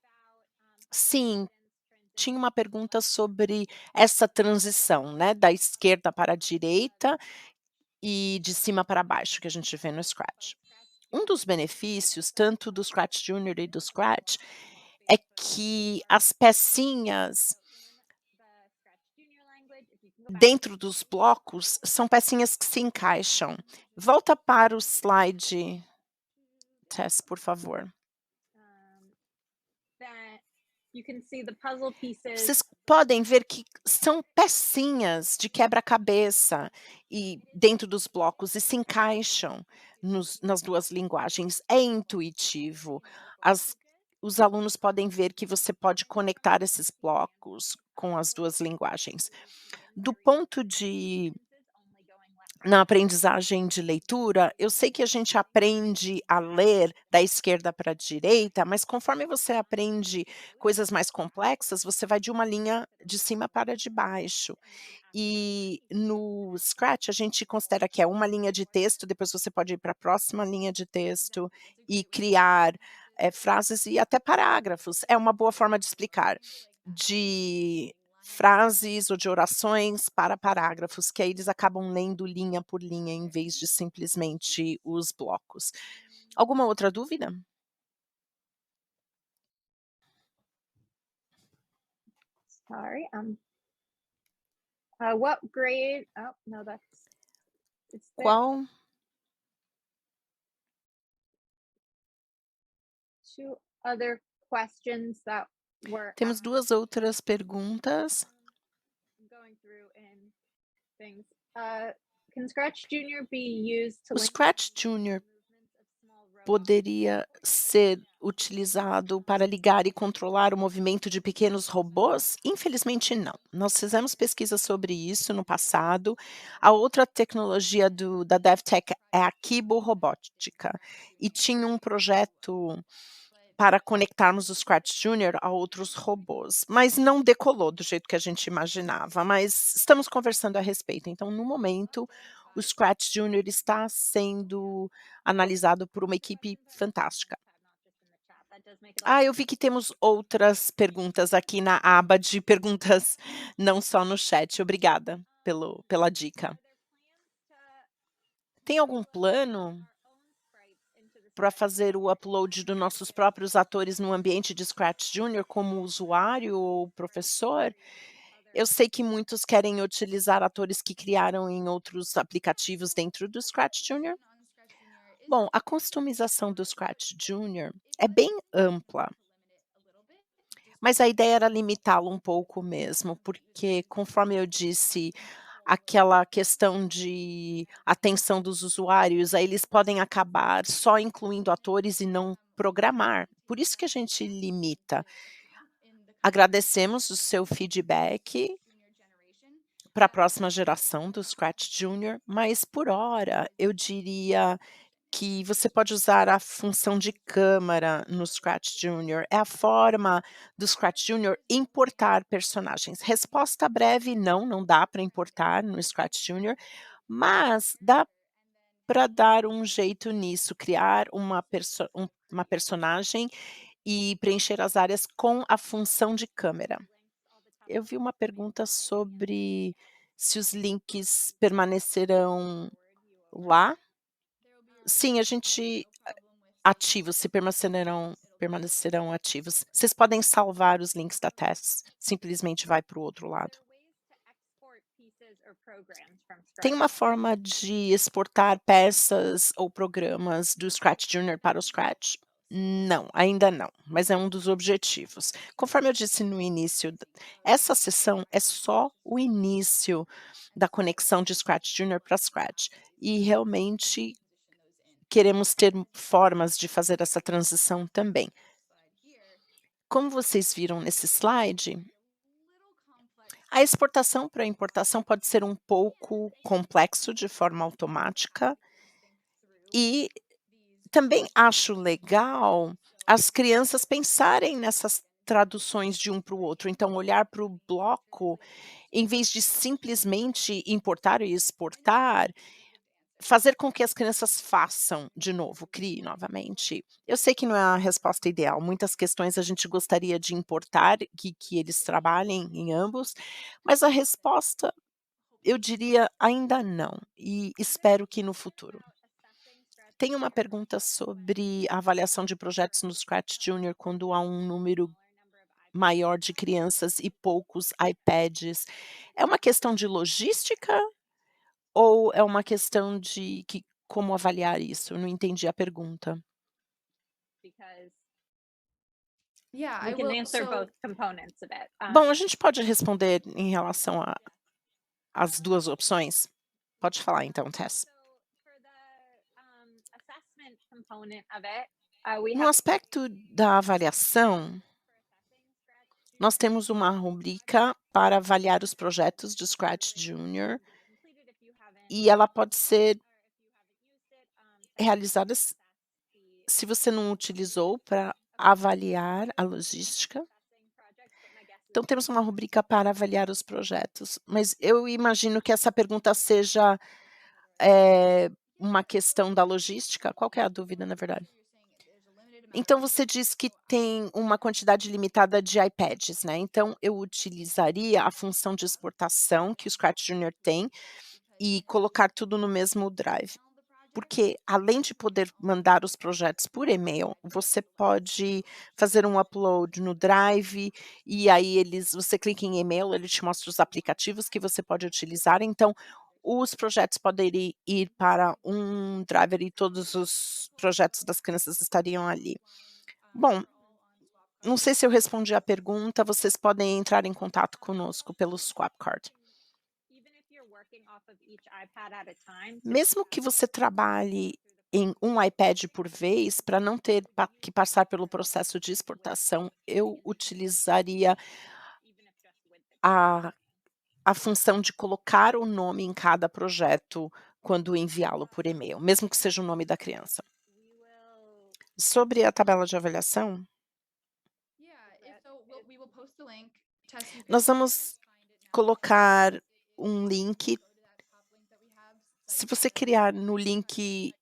Sim, tinha uma pergunta sobre essa transição, né, da esquerda para a direita e de cima para baixo, que a gente vê no Scratch. Um dos benefícios, tanto do Scratch Junior e do Scratch, é que as pecinhas dentro dos blocos são pecinhas que se encaixam. Volta para o slide, Tess, por favor. You can see the puzzle pieces. Vocês podem ver que são pecinhas de quebra-cabeça e dentro dos blocos e se encaixam nas 2 linguagens. É intuitivo. Os alunos podem ver que você pode conectar esses blocos com as 2 linguagens. Do ponto de na aprendizagem de leitura, eu sei que a gente aprende a ler da esquerda para a direita, mas conforme você aprende coisas mais complexas, você vai de uma linha de cima para de baixo. E no Scratch, a gente considera que é uma linha de texto, depois você pode ir para a próxima linha de texto e criar, frases e até parágrafos. É uma boa forma de explicar, de frases ou de orações para parágrafos, que aí eles acabam lendo linha por linha, em vez de simplesmente os blocos. Alguma outra dúvida? Sorry. What grade? Oh no, it's there. Qual? Two other questions that were Temos 2 outras perguntas. going through in things. Can Scratch Junior be used to O link Scratch Junior movements of small poderia ser utilizado para ligar e controlar o movimento de pequenos robôs? Infelizmente não. Nós fizemos pesquisa sobre isso no passado. A outra tecnologia da DevTech é a Kibo Robótica, e tinha um projeto para conectarmos o Scratch Junior a outros robôs, mas não decolou do jeito que a gente imaginava, mas estamos conversando a respeito. Então, no momento, o Scratch Junior está sendo analisado por uma equipe fantástica. Eu vi que temos outras perguntas aqui na aba de perguntas, não só no chat. Obrigada pela dica. Tem algum plano para fazer o upload dos nossos próprios atores no ambiente de Scratch Junior como usuário ou professor? Eu sei que muitos querem utilizar atores que criaram em outros aplicativos dentro do Scratch Junior. Bom, a customização do Scratch Junior é bem ampla, mas a ideia era limitá-lo um pouco mesmo, porque, conforme eu disse, aquela questão de atenção dos usuários, aí eles podem acabar só incluindo atores e não programar. Por isso que a gente limita. Agradecemos o seu feedback para a próxima geração do Scratch Junior, mas por hora eu diria que você pode usar a função de câmera no Scratch Junior. É a forma do Scratch Junior importar personagens. Resposta breve: não, não dá para importar no Scratch Junior, mas dá para dar um jeito nisso, criar uma personagem e preencher as áreas com a função de câmera. Eu vi uma pergunta sobre se os links permanecerão lá. Sim, a gente ativos, se permanecerão ativos. Vocês podem salvar os links da teste, simplesmente vai para o outro lado. Tem uma forma de exportar peças ou programas do Scratch Junior para o Scratch? Não, ainda não, mas é um dos objetivos. Conforme eu disse no início, essa sessão é só o início da conexão de Scratch Junior para Scratch, e realmente queremos ter formas de fazer essa transição também. Como vocês viram nesse slide, a exportação para importação pode ser um pouco complexo de forma automática, e também acho legal as crianças pensarem nessas traduções de um para o outro, então olhar para o bloco, em vez de simplesmente importar e exportar, fazer com que as crianças façam de novo, criem novamente. Eu sei que não é a resposta ideal, muitas questões a gente gostaria de importar, que eles trabalhem em ambos, mas a resposta, eu diria ainda não, e espero que no futuro. Tem uma pergunta sobre a avaliação de projetos no Scratch Junior quando há um número maior de crianças e poucos iPads. É uma questão de logística ou é uma questão de como avaliar isso? Eu não entendi a pergunta. Yeah, We I can will. answer So both components of it. Bom, a gente pode responder em relação às 2 opções? Pode falar então, Tess. Assessment component of it, we No have aspecto da avaliação, nós temos uma rubrica para avaliar os projetos do Scratch Junior, e ela pode ser realizada se você não utilizou para avaliar a logística. Então temos uma rubrica para avaliar os projetos, mas eu imagino que essa pergunta seja, uma questão da logística. Qual que é a dúvida, na verdade? Então você diz que tem uma quantidade limitada de iPads, né, então eu utilizaria a função de exportação que o Scratch Junior tem e colocar tudo no mesmo drive. Porque além de poder mandar os projetos por e-mail, você pode fazer um upload no drive, e aí você clica em e-mail, ele te mostra os aplicativos que você pode utilizar, então os projetos podem ir para um driver e todos os projetos das crianças estariam ali. Bom, não sei se eu respondi a pergunta, vocês podem entrar em contato conosco pelo Swapcard. Mesmo que você trabalhe em um iPad por vez, para não ter que passar pelo processo de exportação, eu utilizaria a a função de colocar o nome em cada projeto quando enviá-lo por e-mail, mesmo que seja o nome da criança. Sobre a tabela de avaliação, nós vamos colocar um link. Se você criar no link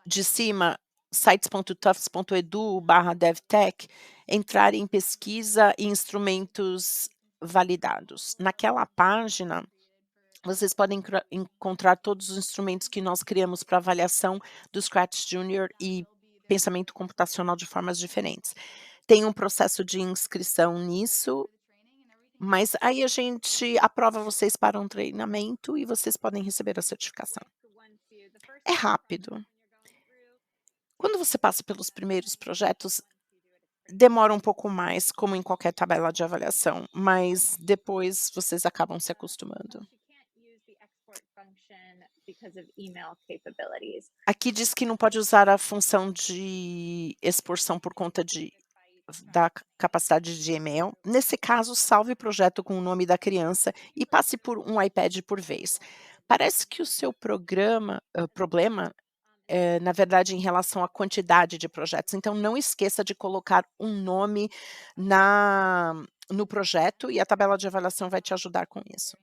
de cima, sites.tufts.edu/devtech, entrar em pesquisa e instrumentos validados. Naquela página, vocês podem encontrar todos os instrumentos que nós criamos para avaliação do Scratch Junior e pensamento computacional de formas diferentes. Tem um processo de inscrição nisso, mas aí a gente aprova vocês para um treinamento e vocês podem receber a certificação. É rápido. Quando você passa pelos primeiros projetos, demora um pouco mais, como em qualquer tabela de avaliação, mas depois vocês acabam se acostumando. Aqui diz que não pode usar a função de exportação por conta da capacidade de e-mail. Nesse caso, salve o projeto com o nome da criança e passe por um iPad por vez. Parece que o seu problema, na verdade, em relação à quantidade de projetos. Então, não esqueça de colocar um nome no projeto e a tabela de avaliação vai te ajudar com isso.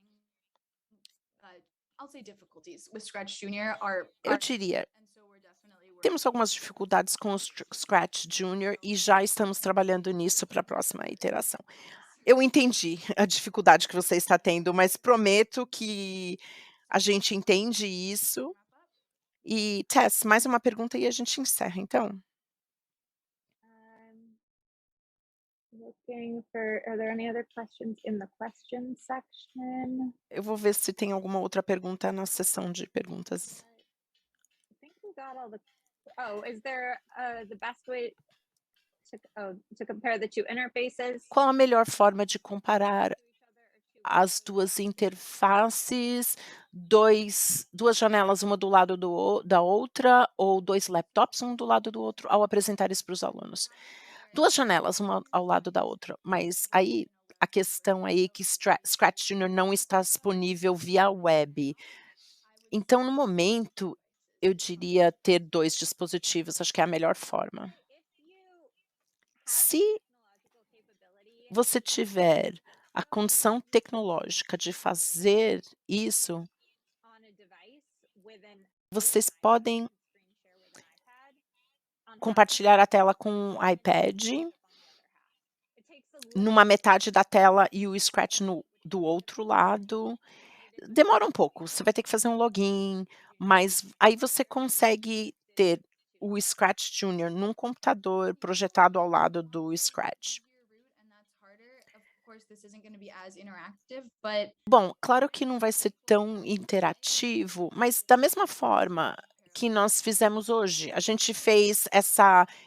Eu diria, temos algumas dificuldades com o Scratch Junior e já estamos trabalhando nisso para a próxima iteração. Eu entendi a dificuldade que você está tendo, mas prometo que a gente entende isso. E, Tess, mais uma pergunta e a gente encerra, então. Are there any other questions in the question section? Eu vou ver se tem alguma outra pergunta na seção de perguntas. I think we got all the. Oh, is there the best way to compare the two interfaces? Qual a melhor forma de comparar as duas interfaces, duas janelas, uma do lado da outra, ou dois laptops, um do lado do outro, ao apresentar isso para os alunos? Duas janelas, uma ao lado da outra, mas aí a questão aí é que Scratch Junior não está disponível via web. Então, no momento, eu diria ter 2 dispositivos, acho que é a melhor forma. Se você tiver a condição tecnológica de fazer isso, vocês podem compartilhar a tela com o iPad, numa metade da tela e o Scratch do outro lado. Demora um pouco, você vai ter que fazer um login, mas aí você consegue ter o Scratch Junior num computador projetado ao lado do Scratch. Bom, claro que não vai ser tão interativo, mas da mesma forma que nós fizemos hoje, a gente fez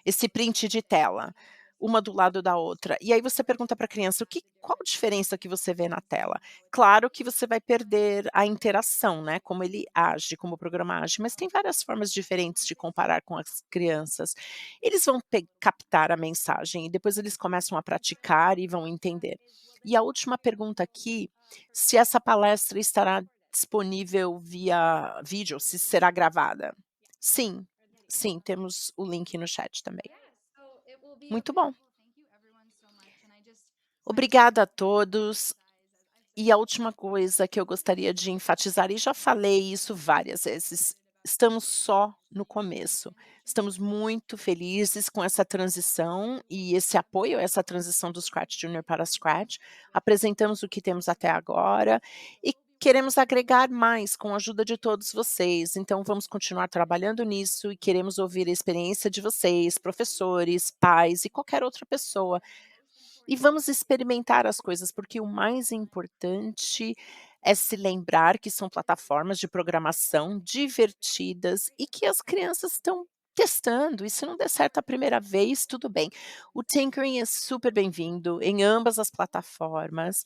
esse print de tela, uma do lado da outra, e aí você pergunta para a criança: qual a diferença que você vê na tela? Claro que você vai perder a interação, né, como ele age, como o programa age, mas tem várias formas diferentes de comparar com as crianças. Eles vão captar a mensagem e depois eles começam a praticar e vão entender. E a última pergunta aqui, se essa palestra estará disponível via vídeo, se será gravada? Sim, sim, temos o link no chat também. Muito bom. Obrigada a todos. E a última coisa que eu gostaria de enfatizar, e já falei isso várias vezes, estamos só no começo. Estamos muito felizes com essa transição e esse apoio a essa transição do Scratch Junior para Scratch. Apresentamos o que temos até agora e queremos agregar mais com a ajuda de todos vocês. Então, vamos continuar trabalhando nisso e queremos ouvir a experiência de vocês, professores, pais e qualquer outra pessoa. E vamos experimentar as coisas, porque o mais importante é se lembrar que são plataformas de programação divertidas e que as crianças estão testando, e se não der certo a primeira vez, tudo bem. O tinkering é super bem-vindo em ambas as plataformas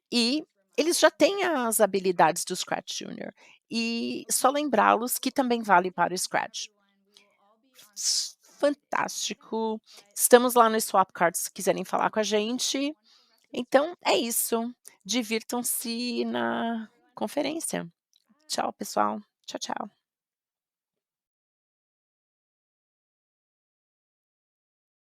e eles já têm as habilidades do Scratch Junior. E só lembrá-los que também vale para o Scratch. fantástico. Estamos lá no Swapcard se quiserem falar com a gente. Então é isso. Divirtam-se na conferência. Tchau, pessoal. Tchau, tchau.